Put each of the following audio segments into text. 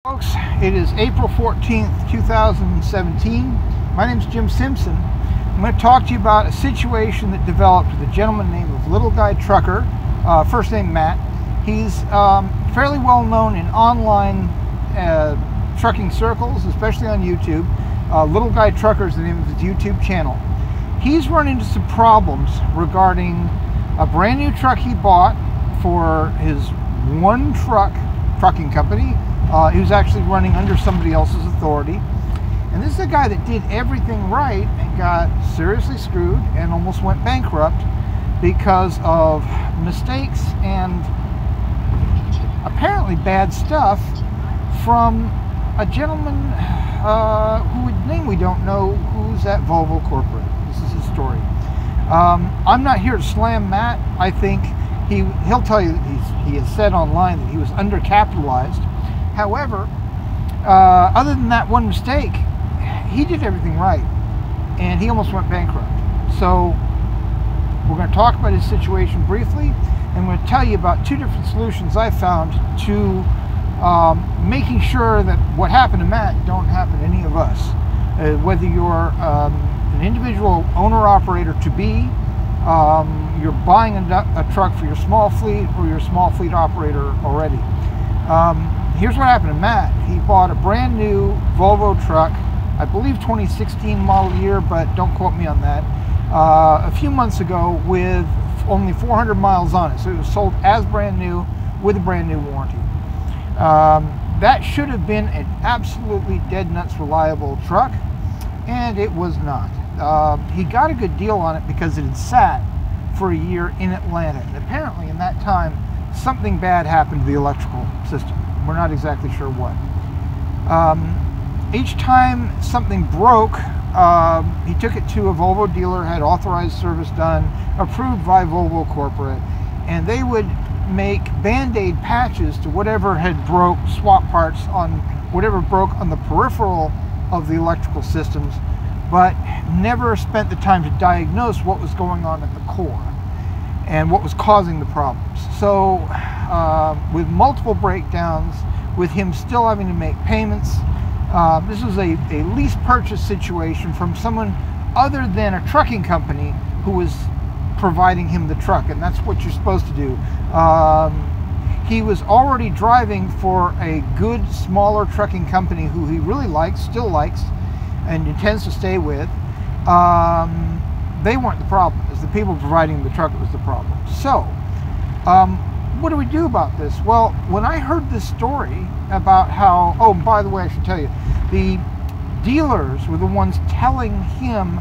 Folks, it is April 14th, 2017. My name is Jim Simpson. I'm going to talk to you about a situation that developed with a gentleman named LittleGuyTrucker, first name Matt. He's fairly well known in online trucking circles, especially on YouTube. LittleGuyTrucker is the name of his YouTube channel. He's run into some problems regarding a brand new truck he bought for his one trucking company. He was actually running under somebody else's authority. And this is a guy that did everything right and got seriously screwed and almost went bankrupt because of mistakes and apparently bad stuff from a gentleman whose name we don't know, who's at Volvo Corporate. This is his story. I'm not here to slam Matt. I think he'll tell you that he has said online that he was undercapitalized. However, other than that one mistake, he did everything right, and he almost went bankrupt. So we're going to talk about his situation briefly, and I'm going to tell you about two different solutions I found to making sure that what happened to Matt don't happen to any of us. Whether you're an individual owner-operator to be, you're buying a truck for your small fleet, or you're a small fleet operator already. Here's what happened to Matt. He bought a brand new Volvo truck, I believe 2016 model year, but don't quote me on that, a few months ago with only 400 miles on it. So it was sold as brand new with a brand new warranty. That should have been an absolutely dead nuts reliable truck, and it was not. He got a good deal on it because it had sat for a year in Atlanta, and apparently in that time something bad happened to the electrical system. We're not exactly sure what. Each time something broke, he took it to a Volvo dealer, had authorized service done, approved by Volvo Corporate, and they would make Band-Aid patches to whatever had broke, swap parts on whatever broke on the peripheral of the electrical systems, but never spent the time to diagnose what was going on at the core and what was causing the problems. So with multiple breakdowns, with him still having to make payments, this was a lease purchase situation from someone other than a trucking company who was providing him the truck, and that's what you're supposed to do. He was already driving for a good, smaller trucking company who he really likes, still likes, and intends to stay with. They weren't the problem. It was the people providing the truck that was the problem. So, what do we do about this? Well, when I heard this story about how, oh, by the way, I should tell you, the dealers were the ones telling him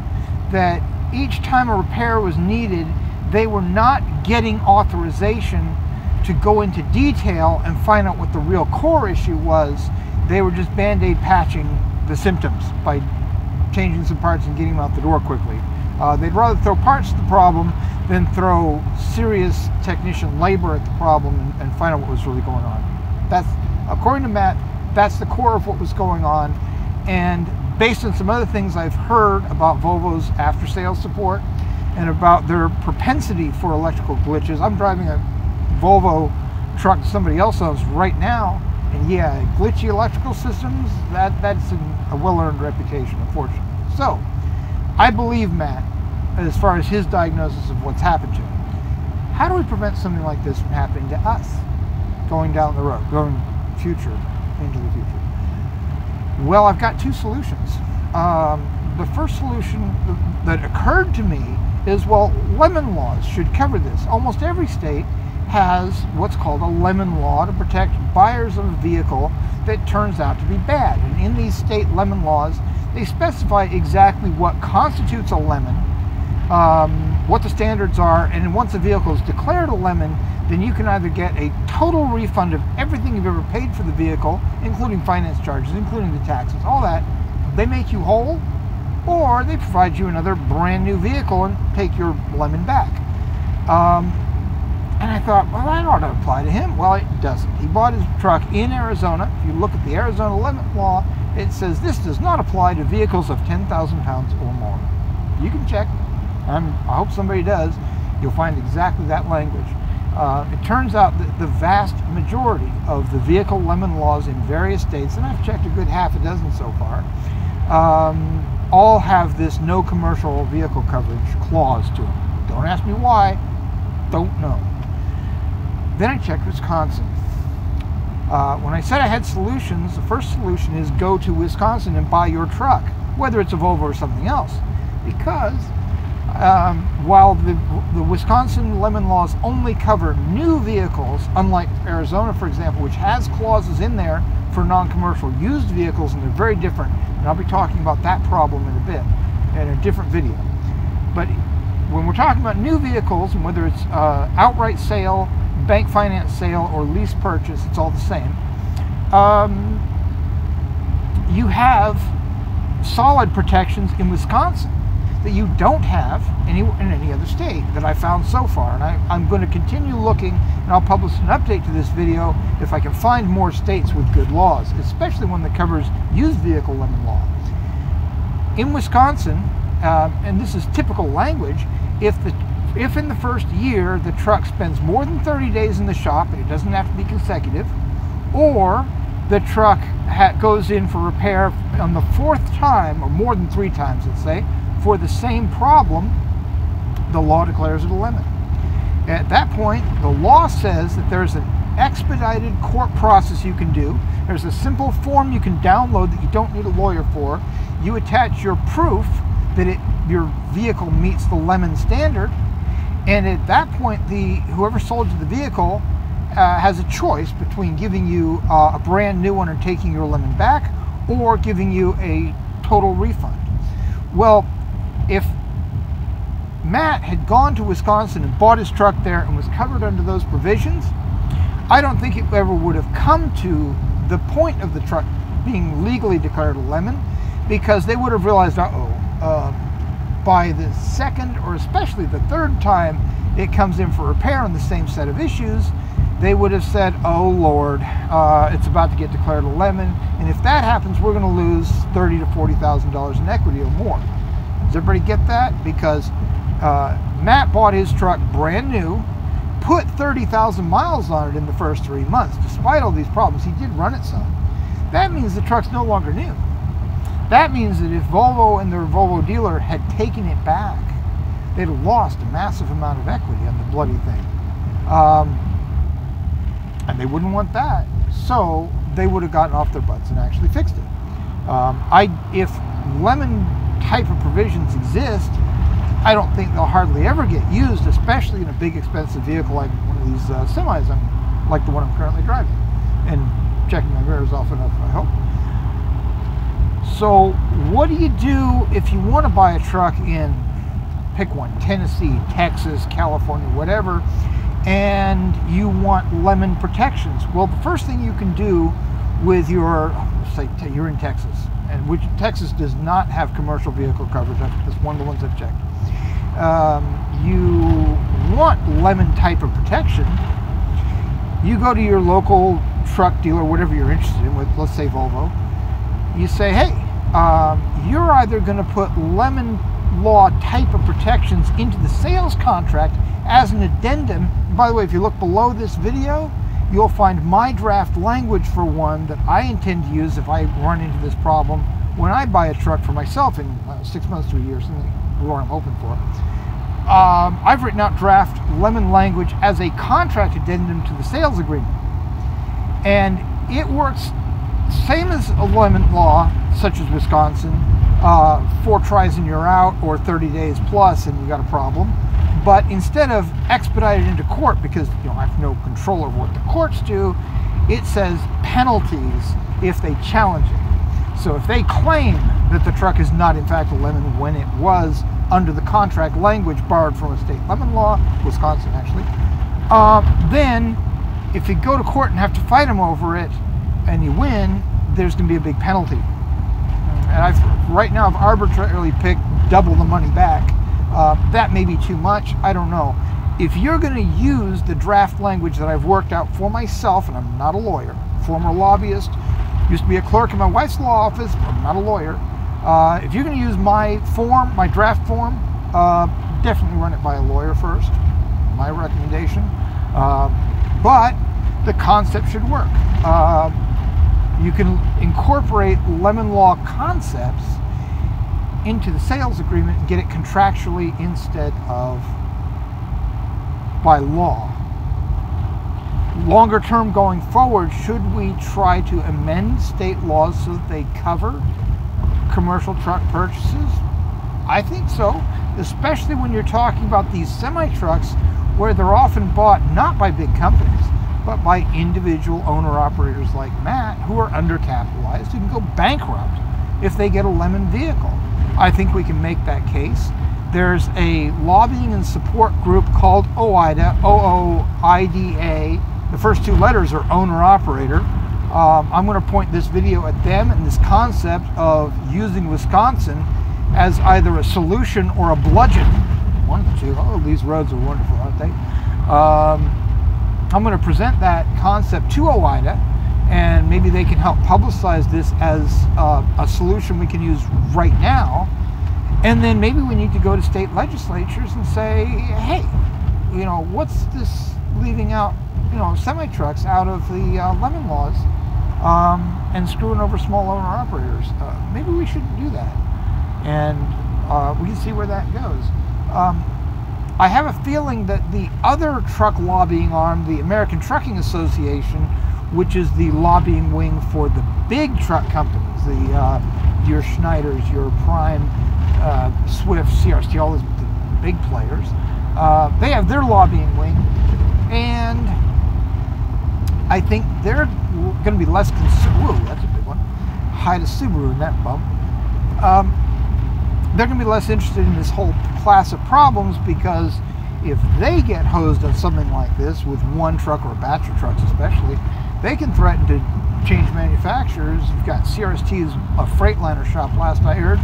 that each time a repair was needed, they were not getting authorization to go into detail and find out what the real core issue was. They were just Band-Aid patching the symptoms by changing some parts and getting them out the door quickly. They'd rather throw parts at the problem than throw serious technician labor at the problem and find out what was really going on. That's, according to Matt, that's the core of what was going on. And based on some other things I've heard about Volvo's after-sales support and about their propensity for electrical glitches, I'm driving a Volvo truck somebody else owns right now, and yeah, glitchy electrical systems, that's a well-earned reputation, unfortunately. So, I believe Matt as far as his diagnosis of what's happened to him. How do we prevent something like this from happening to us going down the road, going into the future? Well, I've got two solutions. The first solution that occurred to me is, well, lemon laws should cover this. Almost every state has what's called a lemon law to protect buyers of a vehicle that turns out to be bad. And in these state lemon laws, they specify exactly what constitutes a lemon, what the standards are, and once a vehicle is declared a lemon, then you can either get a total refund of everything you've ever paid for the vehicle, including finance charges, including the taxes, all that. They make you whole, or they provide you another brand new vehicle and take your lemon back. And I thought, well, that ought to apply to him. Well, it doesn't. He bought his truck in Arizona. If you look at the Arizona lemon law, it says this does not apply to vehicles of 10,000 pounds or more. You can check. I hope somebody does. You'll find exactly that language. It turns out that the vast majority of the vehicle lemon laws in various states, and I've checked a good half a dozen so far, all have this no commercial vehicle coverage clause to them. Don't ask me why, don't know. Then I checked Wisconsin. When I said I had solutions, the first solution is go to Wisconsin and buy your truck, whether it's a Volvo or something else. Because while the Wisconsin lemon laws only cover new vehicles, unlike Arizona, for example, which has clauses in there for non-commercial used vehicles, and they're very different. And I'll be talking about that problem in a bit, in a different video. But when we're talking about new vehicles, and whether it's outright sale, bank finance sale, or lease purchase, it's all the same. You have solid protections in Wisconsin that you don't have in any other state that I found so far. And I'm going to continue looking, and I'll publish an update to this video if I can find more states with good laws, especially one that covers used vehicle lemon law. In Wisconsin, and this is typical language, if in the first year the truck spends more than 30 days in the shop, and it doesn't have to be consecutive, or the truck goes in for repair on the 4th time, or more than 3 times, let's say, for the same problem, the law declares it a lemon. At that point, the law says that there's an expedited court process you can do. There's a simple form you can download that you don't need a lawyer for. You attach your proof that your vehicle meets the lemon standard, and at that point, whoever sold you the vehicle has a choice between giving you a brand new one and taking your lemon back, or giving you a total refund. Well, if Matt had gone to Wisconsin and bought his truck there and was covered under those provisions, I don't think it ever would have come to the point of the truck being legally declared a lemon, because they would have realized, by the 2nd or especially the 3rd time it comes in for repair on the same set of issues, they would have said, oh Lord, it's about to get declared a lemon, and if that happens, we're going to lose $30,000 to $40,000 in equity or more. Does everybody get that? Because Matt bought his truck brand new, put 30,000 miles on it in the first 3 months. Despite all these problems, he did run it some. That means the truck's no longer new. That means that if Volvo and their Volvo dealer had taken it back, they'd have lost a massive amount of equity on the bloody thing. And they wouldn't want that. So they would have gotten off their butts and actually fixed it. If lemon type of provisions exist, I don't think they'll hardly ever get used, especially in a big expensive vehicle like one of these semis, like the one I'm currently driving, and checking my mirrors off enough, I hope. So what do you do if you want to buy a truck in, pick one, Tennessee, Texas, California, whatever, and you want lemon protections? Well, the first thing you can do with your, say you're in Texas, and which Texas does not have commercial vehicle coverage. That's one of the ones I've checked. You want lemon type of protection. You go to your local truck dealer, whatever you're interested in, with, let's say Volvo. You say, hey, you're either going to put lemon law type of protections into the sales contract as an addendum. And by the way, if you look below this video, you'll find my draft language for one that I intend to use if I run into this problem when I buy a truck for myself in 6 months to a year, something what I'm hoping for. I've written out draft lemon language as a contract addendum to the sales agreement. And it works same as a lemon law, such as Wisconsin, 4 tries and you're out, or 30 days plus and you got a problem. But instead of expedited into court, because I have no control over what the courts do, it says penalties if they challenge it. So if they claim that the truck is not in fact a lemon when it was under the contract language borrowed from a state lemon law, Wisconsin actually, then if you go to court and have to fight them over it and you win, there's going to be a big penalty. And right now I've arbitrarily picked double the money back. That may be too much, I don't know. If you're going to use the draft language that I've worked out for myself, and I'm not a lawyer, former lobbyist, used to be a clerk in my wife's law office, but I'm not a lawyer. If you're going to use my form, my draft form, definitely run it by a lawyer first, my recommendation. But the concept should work. You can incorporate lemon law concepts into the sales agreement and get it contractually instead of by law. Longer term going forward, should we try to amend state laws so that they cover commercial truck purchases? I think so, especially when you're talking about these semi-trucks where they're often bought not by big companies, but by individual owner-operators like Matt who are undercapitalized, who can go bankrupt if they get a lemon vehicle. I think we can make that case. There's a lobbying and support group called OIDA, O-O-I-D-A. The first two letters are owner-operator. I'm going to point this video at them and this concept of using Wisconsin as either a solution or a bludgeon. One, two, oh, these roads are wonderful, aren't they? I'm going to present that concept to OIDA, and maybe they can help publicize this as a solution we can use right now. And then maybe we need to go to state legislatures and say, hey, you know, what's this leaving out, you know, semi-trucks out of the lemon laws and screwing over small owner operators? Maybe we should do that, and we can see where that goes. I have a feeling that the other truck lobbying arm, the American Trucking Association, which is the lobbying wing for the big truck companies, your Schneiders, your Prime, Swift, CRST, all those big players, they have their lobbying wing, and I think they're going to be less concerned. Whoa, that's a big one. Hide a Subaru in that bump. They're going to be less interested in this whole class of problems, because if they get hosed on something like this with one truck or a batch of trucks especially, they can threaten to change manufacturers. You've got CRST's a Freightliner shop last I heard.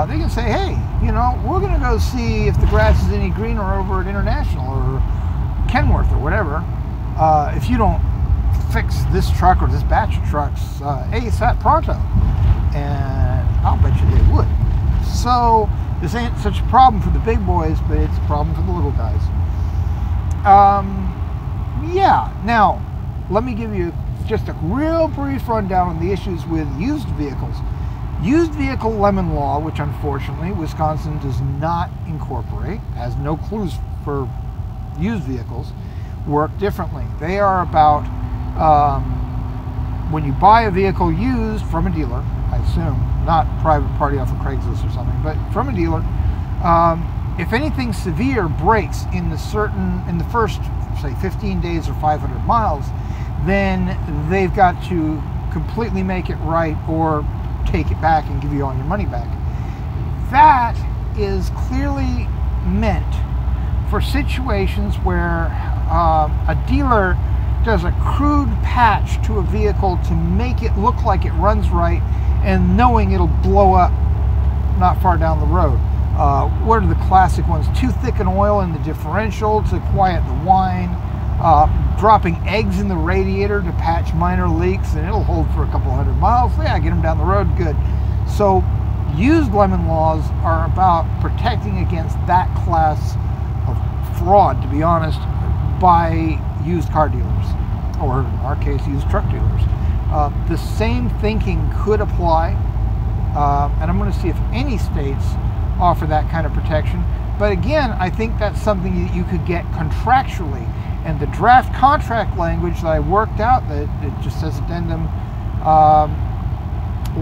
They can say, hey, you know, we're going to go see if the grass is any greener over at International or Kenworth or whatever. If you don't fix this truck or this batch of trucks ASAP pronto. And I'll bet you they would. So this ain't such a problem for the big boys, but it's a problem for the little guys. Yeah, now let me give you just a real brief rundown on the issues with used vehicles. Used vehicle lemon law, which unfortunately Wisconsin does not incorporate, has no clues for used vehicles, work differently. They are about when you buy a vehicle used from a dealer, I assume, not private party off of Craigslist or something, but from a dealer, if anything severe breaks in the first, say, 15 days or 500 miles, then they've got to completely make it right or take it back and give you all your money back. That is clearly meant for situations where a dealer does a crude patch to a vehicle to make it look like it runs right, and knowing it'll blow up not far down the road. What are the classic ones? Too thick an oil in the differential to quiet the whine, dropping eggs in the radiator to patch minor leaks, and it'll hold for a couple hundred miles. Yeah, get them down the road, good. So used lemon laws are about protecting against that class of fraud, to be honest, by used car dealers, or in our case, used truck dealers. The same thinking could apply, and I'm going to see if any states offer that kind of protection. But again, I think that's something that you could get contractually. And the draft contract language that I worked out, that it just says addendum,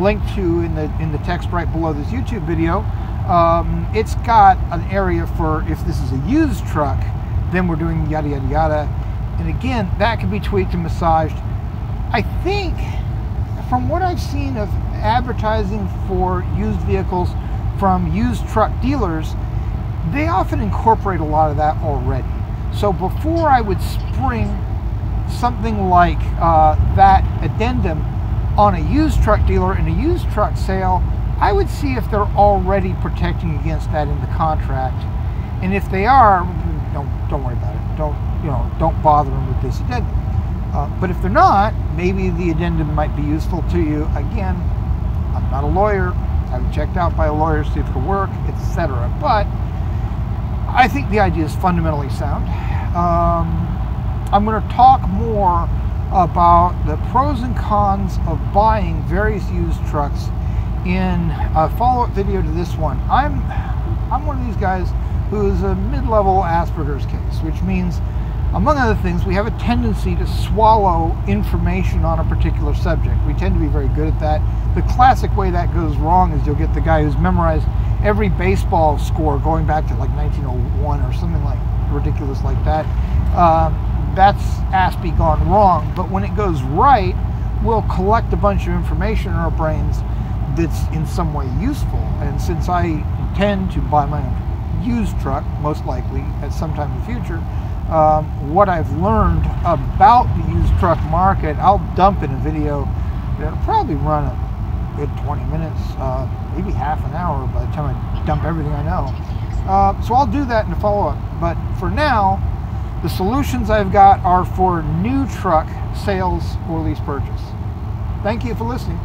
linked to in the text right below this YouTube video, it's got an area for if this is a used truck, then we're doing yada yada yada. And again, that can be tweaked and massaged. I think, from what I've seen of advertising for used vehicles from used truck dealers, they often incorporate a lot of that already. So before I would spring something like that addendum on a used truck dealer in a used truck sale, I would see if they're already protecting against that in the contract. And if they are, don't worry about it. Don't bother them with this addendum. But if they're not, maybe the addendum might be useful to you. Again, I'm not a lawyer. I haven't checked out by a lawyer to see if it'll work, etc. But I think the idea is fundamentally sound. I'm going to talk more about the pros and cons of buying various used trucks in a follow-up video to this one. I'm one of these guys who is a mid-level Asperger's case, which means, among other things, we have a tendency to swallow information on a particular subject. We tend to be very good at that. The classic way that goes wrong is you'll get the guy who's memorized every baseball score going back to like 1901 or something like ridiculous like that. That's Aspie gone wrong. But when it goes right, we'll collect a bunch of information in our brains that's in some way useful. And since I intend to buy my own used truck, most likely at some time in the future, what I've learned about the used truck market, I'll dump in a video that'll probably run a good 20 minutes, maybe half an hour by the time I dump everything I know. So I'll do that in a follow-up. But for now, the solutions I've got are for new truck sales or lease purchase. Thank you for listening.